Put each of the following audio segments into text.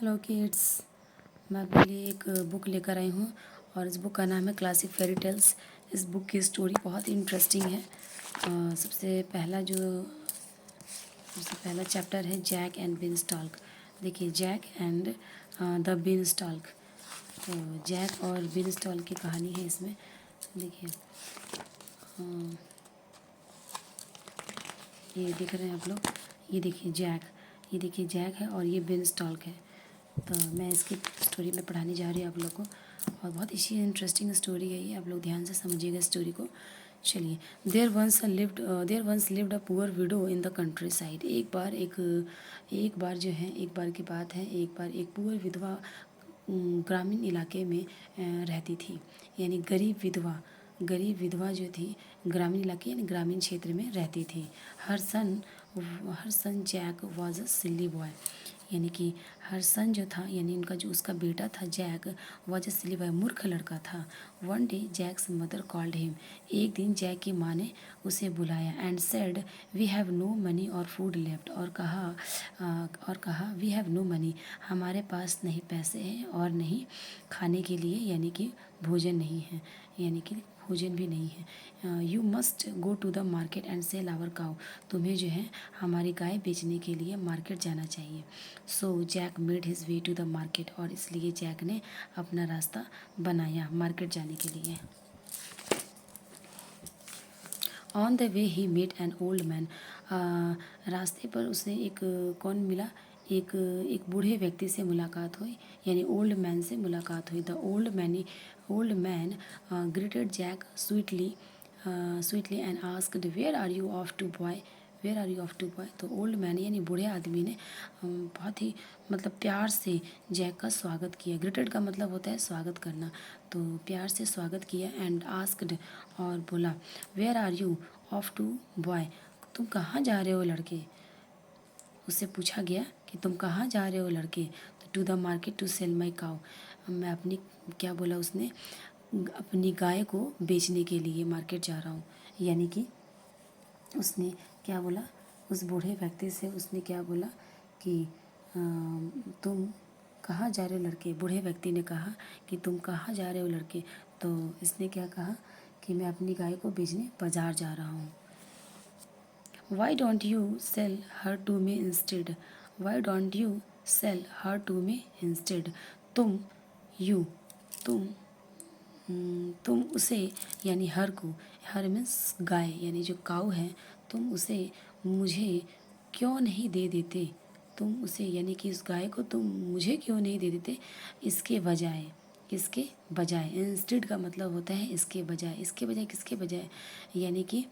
Hello kids, मैं आपके लिए एक बुक लेकर आई हूँ और इस बुक का नाम है क्लासिक फेरी टेल्स। इस बुक की स्टोरी बहुत इंटरेस्टिंग है। सबसे पहला चैप्टर है जैक एंड बीनस्टॉल्क। देखिए, जैक एंड द बीनस्टॉल्क। तो जैक और बीनस्टॉल्क की कहानी है इसमें। देखिए, ये देख रहे हैं आप लोग, ये देखिए जैक है और ये बीनस्टॉल्क है। तो मैं इसकी स्टोरी में पढ़ाने जा रही हूँ आप लोग को, और बहुत अच्छी इंटरेस्टिंग स्टोरी है ये। आप लोग ध्यान से समझिएगा स्टोरी को। चलिए, there once lived a poor widow in the countryside. एक बार जो है, एक बार की बात है, एक बार एक पुअर विधवा ग्रामीण इलाके में रहती थी। यानी गरीब विधवा जो थी, ग्रामीण इलाके यानी ग्रामीण क्षेत्र में रहती थी। Her son Jack was a silly boy. यानी कि हर सन जो था, यानी उनका जो उसका बेटा था Jack, was a silly boy, मूर्ख लड़का था। One day Jack's mother called him. एक दिन जैक की माँ ने उसे बुलाया and said we have no money और फूड लेफ्ट। और कहा वी हैव नो मनी, हमारे पास नहीं पैसे हैं और नहीं खाने के लिए, यानी कि भोजन नहीं है, यानी कि भोजन भी नहीं है। You must go to the market and sell our cow. तुम्हें जो है हमारी गाय बेचने के लिए मार्केट जाना चाहिए। So Jack made his way to the market. और इसलिए जैक ने अपना रास्ता बनाया मार्केट जाने के लिए। On the way he met an old man. रास्ते पर उसे कौन मिला? एक बूढ़े व्यक्ति से मुलाकात हुई, यानी ओल्ड मैन से मुलाकात हुई। The old man greeted Jack sweetly and asked where are you off to boy. तो ओल्ड मैन यानी बूढ़े आदमी ने बहुत ही मतलब प्यार से जैक का स्वागत किया। ग्रीटेड का मतलब होता है स्वागत करना, तो प्यार से स्वागत किया। एंड आस्क्ड, और बोला, where are you off to boy, तुम कहाँ जा रहे हो लड़के? उससे पूछा गया कि तुम कहाँ जा रहे हो लड़के? तो to the market to sell my cow. मैं अपनी, क्या बोला उसने, अपनी गाय को बेचने के लिए मार्केट जा रहा हूँ। यानी कि उसने क्या बोला, उस बूढ़े व्यक्ति से उसने क्या बोला कि तुम कहाँ जा रहे हो लड़के? बूढ़े व्यक्ति ने कहा कि तुम कहाँ जा रहे हो लड़के? तो इसने क्या कहा कि मैं अपनी गाय को बेचने बाजार जा रहा हूँ। Why don't you sell her to me instead. Why don't you sell her to me instead. तुम यू तुम तुम उसे, यानी हर को, हर मीन्स गाय, यानी जो काऊ है, तुम उसे मुझे क्यों नहीं दे देते? तुम उसे, यानी कि उस गाय को तुम मुझे क्यों नहीं दे देते? इसके बजाय इंस्टेड का मतलब होता है इसके बजाय। इसके बजाय किसके बजाय? यानी कि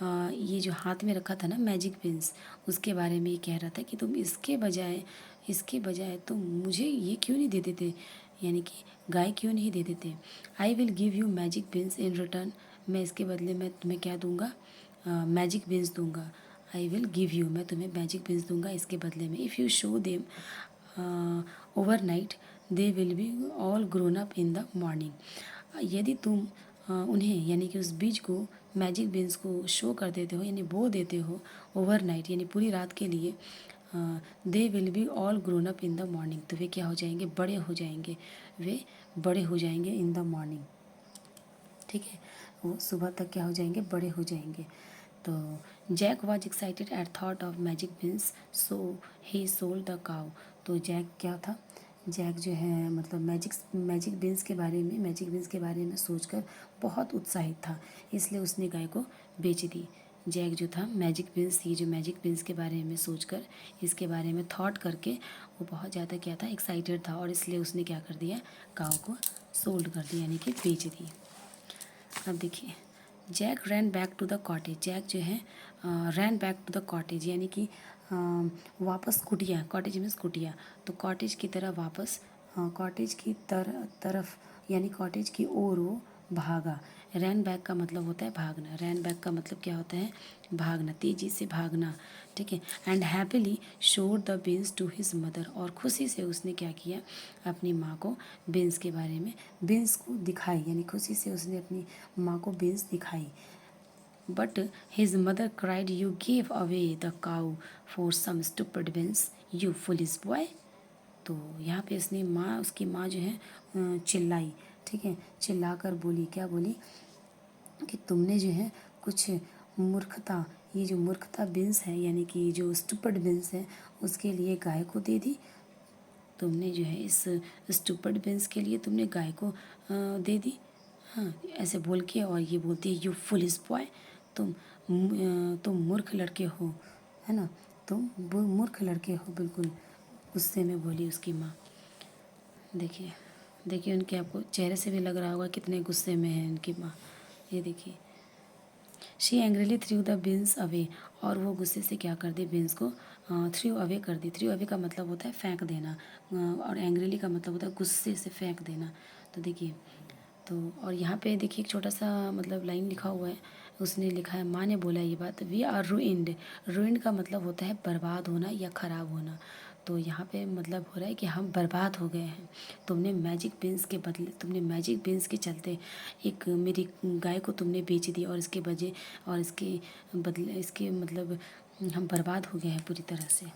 ये जो हाथ में रखा था ना मैजिक पिंस, उसके बारे में ये कह रहा था कि तुम इसके बजाय तुम मुझे ये क्यों नहीं दे देते, यानी कि गाय क्यों नहीं दे देते? I will give you magic beans in return. मैं इसके बदले में तुम्हें क्या दूंगा? मैजिक बीन्स दूंगा। आई विल गिव यू, मैं तुम्हें मैजिक बीन्स दूंगा इसके बदले में। If you show them overnight they will be all grown up in the morning. यदि तुम उन्हें, यानी कि उस बीज को, मैजिक बीन्स को शो कर देते हो, यानी बो देते हो ओवरनाइट, यानी पूरी रात के लिए, they will be all grown up in the morning, तो वे क्या हो जाएंगे? बड़े हो जाएंगे। वे बड़े हो जाएंगे इन द मॉर्निंग। ठीक है, वो सुबह तक क्या हो जाएंगे? बड़े हो जाएंगे। तो Jack was excited at thought of magic beans, so he sold the cow. तो जैक क्या था? जैक जो है मतलब मैजिक बीन्स के बारे में सोचकर बहुत उत्साहित था, इसलिए उसने गाय को बेच दी। जैक जो था ये जो मैजिक बीन्स के बारे में सोचकर, इसके बारे में थॉट करके वो बहुत ज़्यादा क्या था? एक्साइटेड था, और इसलिए उसने क्या कर दिया? काऊ को सोल्ड कर दिया, यानी कि बेच दी। अब देखिए, Jack ran back to the cottage. Jack जो है ran back to the cottage, यानी कि वापस कुटिया, कॉटेज मीन्स कुटिया, तो कॉटेज की तरफ वापस, कॉटेज की तरफ, यानी कॉटेज की ओर वो भागा। रैन बैक का मतलब होता है भागना। रैन बैक का मतलब क्या होता है? भागना, तेजी से भागना। ठीक है। And happily showed the beans to his mother. और खुशी से उसने क्या किया? अपनी माँ को बीन्स के बारे में, बीन्स को दिखाई, यानी खुशी से उसने अपनी माँ को बीन्स दिखाई। But his mother cried, you give away the cow for some stupid beans, you foolish boy. तो यहाँ पे उसकी माँ जो है चिल्लाई, ठीक है, चिल्लाकर बोली, क्या बोली कि तुमने जो है कुछ मूर्खता, ये जो मूर्खता बिन्स है यानी कि जो स्टूपिड बिन्स है उसके लिए गाय को दे दी। तुमने जो है इस स्टूपिड बिन्स के लिए तुमने गाय को दे दी। हाँ, ऐसे बोल के और ये बोलती है यू फुलिश बॉय, तुम मूर्ख लड़के हो, है ना, तुम मूर्ख लड़के हो, बिल्कुल गुस्से में बोली उसकी माँ। देखिए, देखिए उनके, आपको चेहरे से भी लग रहा होगा कितने गुस्से में है उनकी माँ। ये देखिए, she angrily through the beans away, और वो गुस्से से क्या कर दी, बीन्स को थ्रू अवे कर दी। थ्रू अवे का मतलब होता है फेंक देना, और एंग्रीली का मतलब होता है गुस्से से फेंक देना। तो देखिए, तो और यहाँ पे देखिए एक छोटा सा मतलब लाइन लिखा हुआ है, उसने लिखा है, माँ ने बोला ये बात, वी आर रूइंड। रूइंड का मतलब होता है बर्बाद होना या ख़राब होना। तो यहाँ पे मतलब हो रहा है कि हम बर्बाद हो गए हैं, तुमने मैजिक बीन्स के बदले, तुमने मैजिक बीन्स के चलते एक मेरी गाय को तुमने बेच दी, और इसके बजे और इसके बदले, इसके मतलब हम बर्बाद हो गए हैं पूरी तरह से।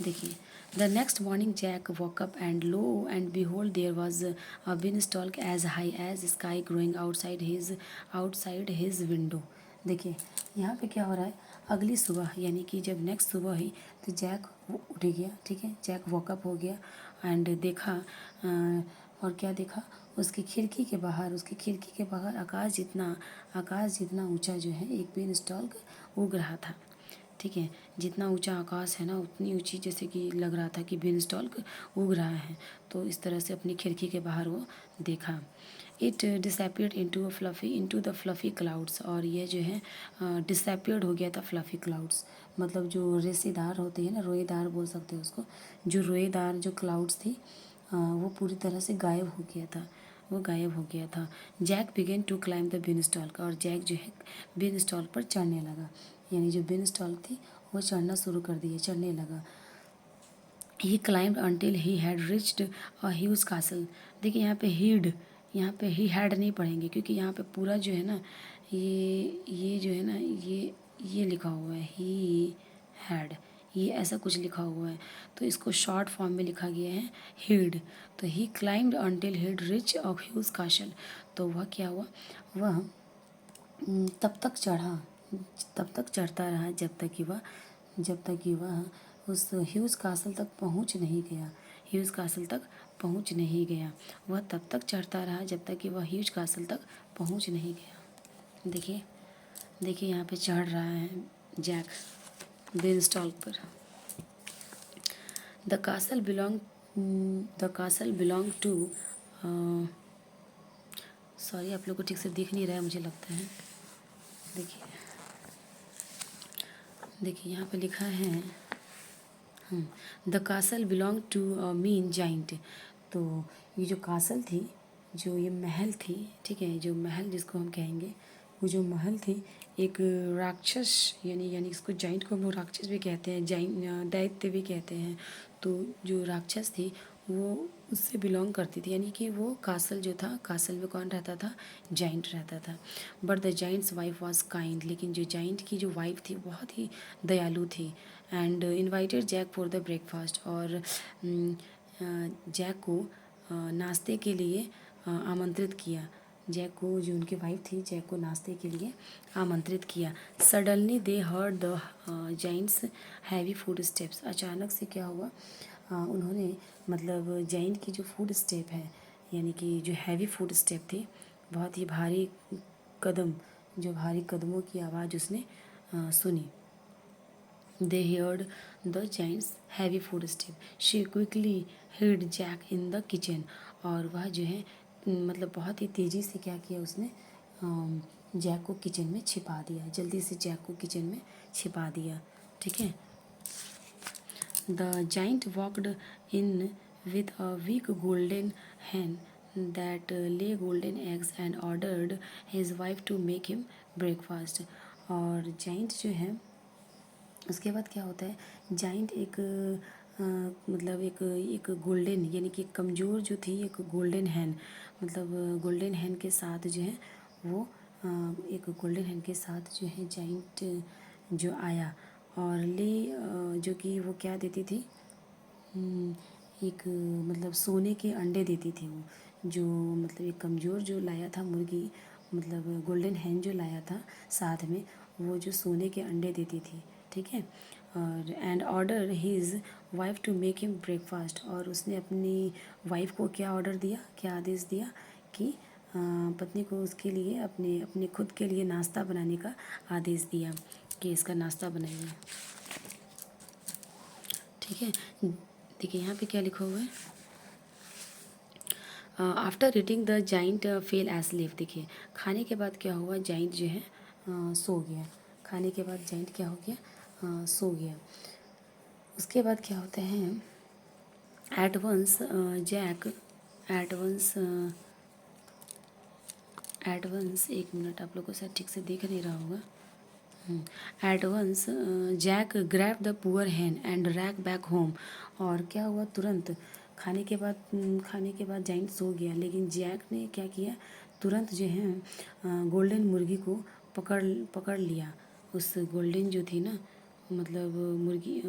देखिए, the next morning Jack woke up and lo and behold there was a beanstalk as high as sky growing outside his window. देखिए, यहाँ पे क्या हो रहा है, अगली सुबह यानी कि जब नेक्स्ट सुबह हुई तो जैक उठ गया, ठीक है, जैक वॉकअप हो गया एंड देखा, और क्या देखा, उसकी खिड़की के बाहर आकाश जितना ऊंचा जो है एक बेन स्टॉक उग रहा था, ठीक है, जितना ऊंचा आकाश है ना उतनी ऊंची, जैसे कि लग रहा था कि बीन स्टॉक उग रहा है। तो इस तरह से अपनी खिड़की के बाहर वो देखा। It disappeared into the fluffy clouds, और ये जो है डिसअपियर्ड हो गया था फ्लफ़ी क्लाउड्स, मतलब जो रेसेदार होती है ना, रोएदार बोल सकते हैं उसको, जो रोएदार जो क्लाउड्स थी वो पूरी तरह से गायब हो गया था, वो गायब हो गया था। Jack began to climb the beanstalk, और जैक जो है बीन स्टॉक पर चढ़ने लगा, यानी जो बीन स्टॉक थी वो चढ़ना शुरू कर दिए, चढ़ने लगा। He climbed until he had reached a huge castle. देखिए यहाँ पे ही हैड नहीं पढ़ेंगे, क्योंकि यहाँ पे पूरा जो है ना, ये जो है ना, ये लिखा हुआ है ही हैड, ये ऐसा कुछ लिखा हुआ है, तो इसको शॉर्ट फॉर्म में लिखा गया है हीड। तो he climbed until he'd reach a huge castle, तो वह क्या हुआ, वह तब तक चढ़ा, तब तक चढ़ता रहा जब तक कि वह उस ह्यूज कासल तक पहुंच नहीं गया, ह्यूज कासल तक पहुंच नहीं गया। वह तब तक चढ़ता रहा जब तक कि वह ह्यूज कासल तक पहुंच नहीं गया। देखिए, देखिए यहाँ पे चढ़ रहा है जैक बेन स्टॉक पर। The castle belong to, sorry आप लोग को ठीक से दिख नहीं रहा है मुझे लगता है। देखिए, देखिए यहाँ पे लिखा है the castle belong to a mean giant. तो ये जो कासल थी, जो ये महल थी, ठीक है, जो महल जिसको हम कहेंगे, वो जो महल थी एक राक्षस, यानी इसको जाइंट को हम लोग राक्षस भी कहते हैं, दैत्य भी कहते हैं। तो जो राक्षस थी वो उससे बिलोंग करती थी, यानी कि वो कासल जो था, कासल में कौन रहता था, जाइंट रहता था। But the Giants wife was kind, लेकिन जो जाइंट की जो वाइफ थी बहुत ही दयालु थी। And invited Jack for the breakfast, और जैक को नाश्ते के लिए आमंत्रित किया। जैक को, जो उनकी वाइफ थी, जैक को नाश्ते के लिए आमंत्रित किया। Suddenly they heard the Giants heavy food steps, अचानक से क्या हुआ, उन्होंने मतलब जाइंट की जो फूड स्टेप है, यानी कि जो हैवी फूड स्टेप थी, बहुत ही भारी कदम, जो भारी कदमों की आवाज़ उसने सुनी। They heard the giant's heavy footsteps. She quickly hid Jack in the kitchen. और वह जो है मतलब बहुत ही तेज़ी से क्या किया उसने, जैक को किचन में छिपा दिया, जल्दी से जैक को किचन में छिपा दिया, ठीक है। The giant walked in with a weak golden hen that lay golden eggs and ordered his wife to make him breakfast. और जाइंट जो है, उसके बाद क्या होता है, जाइंट एक मतलब एक गोल्डन, यानी कि कमज़ोर जो थी, एक गोल्डन हैन, मतलब गोल्डन हैन के साथ जो है वो एक गोल्डन हैन के साथ जो है जाइंट जो आया, और जो कि वो क्या देती थी, एक मतलब सोने के अंडे देती थी वो, जो मतलब एक कमज़ोर जो लाया था मुर्गी, मतलब गोल्डन हैन जो लाया था साथ में, वो जो सोने के अंडे देती थी, ठीक है। और and ordered his wife to make him breakfast, और उसने अपनी वाइफ को क्या ऑर्डर दिया, क्या आदेश दिया कि पत्नी को उसके लिए अपने अपने खुद के लिए नाश्ता बनाने का आदेश दिया कि इसका नाश्ता बनाइए, ठीक है। देखिए यहाँ पे क्या लिखा हुआ है, after eating the giant fail asleep. देखिए खाने के बाद क्या हुआ, जाइंट जो है सो गया। खाने के बाद जाइंट क्या हो गया, सो गया। उसके बाद क्या होते हैं, at once Jack at once, एक मिनट, आप लोगों को शायद ठीक से दिख नहीं रहा होगा। At once Jack grab the poor hen and ran back home. और क्या हुआ, तुरंत खाने के बाद जाइंट सो गया, लेकिन जैक ने क्या किया, तुरंत जो है गोल्डन मुर्गी को पकड़ पकड़ लिया। उस गोल्डन जो थी ना, मतलब मुर्गी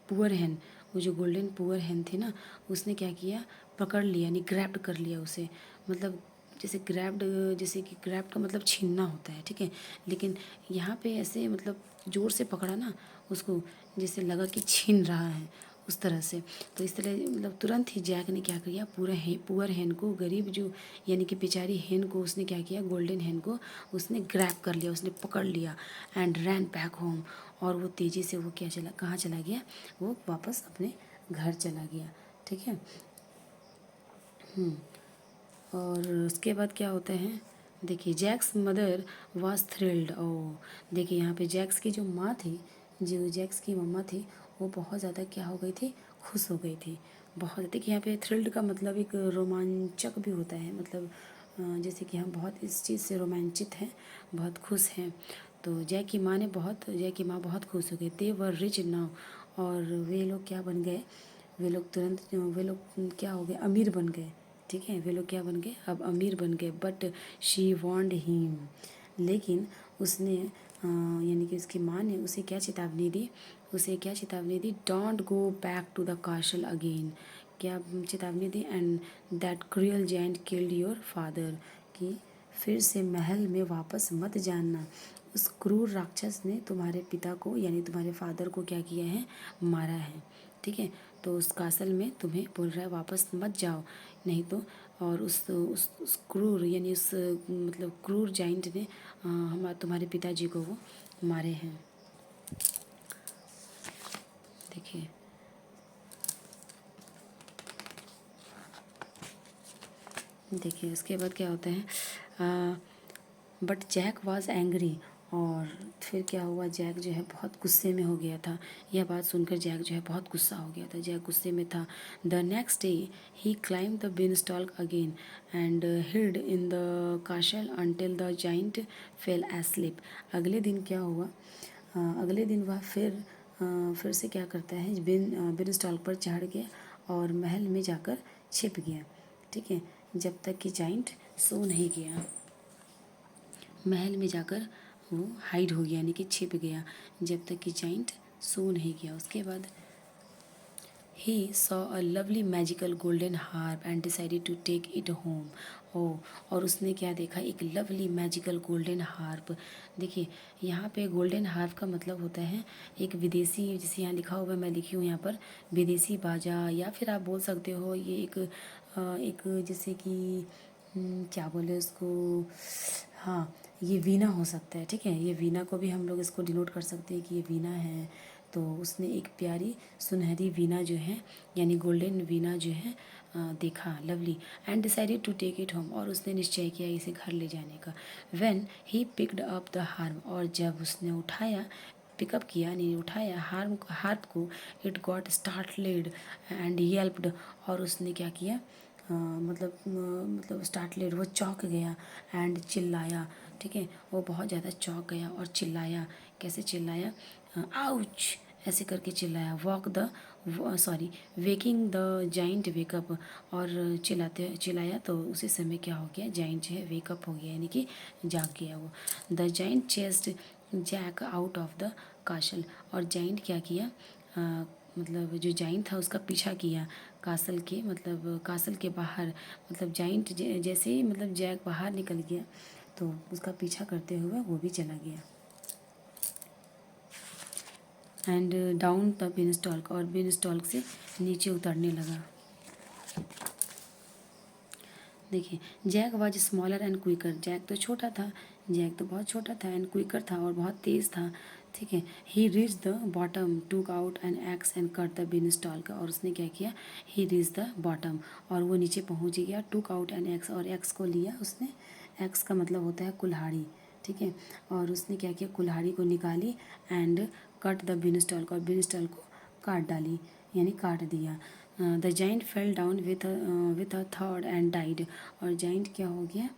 पुअर हैन, वो जो गोल्डन पुअर हैन थी ना, उसने क्या किया, पकड़ लिया, यानी ग्रैब्ड कर लिया उसे। मतलब जैसे ग्रैब्ड, जैसे कि ग्रैब का मतलब छीनना होता है, ठीक है। लेकिन यहाँ पे ऐसे मतलब ज़ोर से पकड़ा ना उसको, जैसे लगा कि छीन रहा है, उस तरह से। तो इस तरह मतलब तुरंत ही जैक ने क्या किया, पुअर हैन को, गरीब जो यानी कि बेचारी हैन को उसने क्या किया, गोल्डन हैन को उसने ग्रैब कर लिया, उसने पकड़ लिया। एंड रैन बैक होम, और वो तेज़ी से वो क्या चला, कहाँ चला गया, वो वापस अपने घर चला गया, ठीक है। और उसके बाद क्या होता है, देखिए जैक्स मदर वाज थ्रिल्ड। ओ, देखिए यहाँ पे जैक्स की जो माँ थी, जो जैक्स की मम्मा थी, वो बहुत ज़्यादा क्या हो गई थी, खुश हो गई थी बहुत। देखिए यहाँ पे थ्रिल्ड का मतलब एक रोमांचक भी होता है, मतलब जैसे कि हम बहुत इस चीज़ से रोमांचित हैं, बहुत खुश हैं। तो जैक की माँ बहुत खुश हो गई। दे वर रिच नाउ, और वे लोग क्या बन गए, वे लोग क्या हो गए, अमीर बन गए, ठीक है। वे लोग क्या बन गए, अब अमीर बन गए। बट शी वॉन्ड हिम, लेकिन उसने यानी कि उसकी माँ ने उसे क्या चेतावनी दी, don't go back to the castle again. क्या चेतावनी दी, and that cruel giant killed your father, कि फिर से महल में वापस मत जानना, उस क्रूर राक्षस ने तुम्हारे पिता को यानी तुम्हारे फादर को क्या किया है, मारा है, ठीक है। तो उस कासल में तुम्हें बोल रहा है वापस मत जाओ, नहीं तो। और उस क्रूर यानी उस मतलब क्रूर जाइंट ने हमारे तुम्हारे पिताजी को वो मारे हैं, देखिए। देखिए उसके बाद क्या होता है, बट जैक वॉज एंग्री, और फिर क्या हुआ, जैक जो है बहुत गुस्से में हो गया था। यह बात सुनकर जैक जो है बहुत गुस्सा हो गया था, जैक गुस्से में था। The next day he climb the beanstalk again and hid in the castle until the giant fell asleep. अगले दिन क्या हुआ, अगले दिन वह फिर से क्या करता है, बिन स्टॉल्क पर चढ़ गया और महल में जाकर छिप गया, ठीक है। जब तक कि जाइंट सो नहीं गया, महल में जाकर वो हाइड हो गया, यानी कि छिप गया, जब तक कि जाइंट सो नहीं गया। उसके बाद he saw a lovely magical golden harp and decided to take it home. ओ, और उसने क्या देखा, एक लवली मैजिकल गोल्डन हार्प। देखिए यहाँ पे गोल्डन हार्प का मतलब होता है एक विदेशी, जैसे यहाँ लिखा हुआ है, मैं लिखी हूँ यहाँ पर, विदेशी बाजा, या फिर आप बोल सकते हो ये एक जैसे कि क्या बोले उसको, हाँ ये वीणा हो सकता है, ठीक है। ये वीणा को भी हम लोग इसको डिनोट कर सकते हैं कि ये वीणा है। तो उसने एक प्यारी सुनहरी वीणा जो है, यानी गोल्डन वीणा जो है देखा, lovely, and decided to take it home, और उसने निश्चय किया इसे घर ले जाने का। When he picked up the harp, और जब उसने उठाया, पिकअप किया नहीं उठाया हार्प को, इट गॉट स्टार्टलेड एंड येल्प्ड, और उसने क्या किया, मतलब स्टार्टलेड, वो चौंक गया, एंड चिल्लाया, ठीक है। वो बहुत ज़्यादा चौंक गया और चिल्लाया। कैसे चिल्लाया, आउच ऐसे करके चिल्लाया। वेकिंग द जाइंट वेकअप, और चिल्लाया तो उसी समय क्या हो गया, जाइंट जो है वेकअप हो गया, यानी कि जाग गया वो। The giant chased Jack out of the castle, और जाइंट क्या किया, मतलब जो जाइंट था उसका पीछा किया कासल के, मतलब कासल के बाहर, मतलब जाइंट जैसे ही मतलब जैक बाहर निकल गया तो उसका पीछा करते हुए वो भी चला गया। एंड डाउन द बिनस्टॉल्क, और बिनस्टॉल्क से नीचे उतरने लगा। देखिए, Jack was smaller and quicker, Jack तो छोटा था, जैक तो बहुत छोटा था, एंड क्विकर था और बहुत तेज़ था। ठीक है। He reach the bottom, took out an axe and cut the beanstalk का, और उसने क्या किया, ही रीच द बॉटम, और वो नीचे पहुंच गया। टूक आउट एन एक्स, और एक्स को लिया उसने, एक्स का मतलब होता है कुल्हाड़ी। ठीक है। और उसने क्या किया, कुल्हाड़ी को निकाली and cut the beanstalk का, और बिन स्टॉल को काट डाली, यानी काट दिया। The giant fell down with a third and died, और जाइंट क्या हो गया,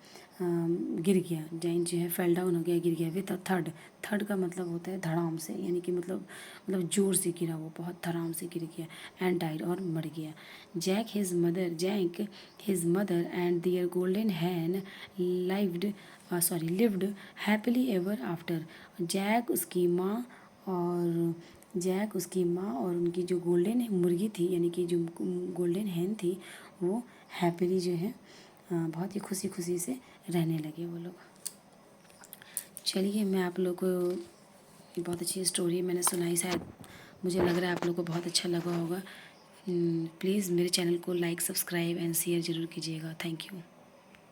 गिर गया, जाइंट जो है फेल डाउन हो गया, गिर गया। विथ अ थर्ड, थर्ड का मतलब होता है धड़ाम से, यानी कि मतलब जोर से गिरा, वो बहुत धड़ाम से गिर गया। एंड डाइड, और मर गया। Jack his mother and their golden hen lived happily ever after. Jack उसकी माँ और जैक उसकी माँ और उनकी जो गोल्डन मुर्गी थी, यानी कि जो गोल्डन हैन थी, वो हैप्पीली जो है बहुत ही खुशी खुशी से रहने लगे वो लोग। चलिए, मैं आप लोग को बहुत अच्छी स्टोरी मैंने सुनाई, शायद मुझे लग रहा है आप लोग को बहुत अच्छा लगा होगा। प्लीज़ मेरे चैनल को लाइक, सब्सक्राइब एंड शेयर ज़रूर कीजिएगा। Thank you.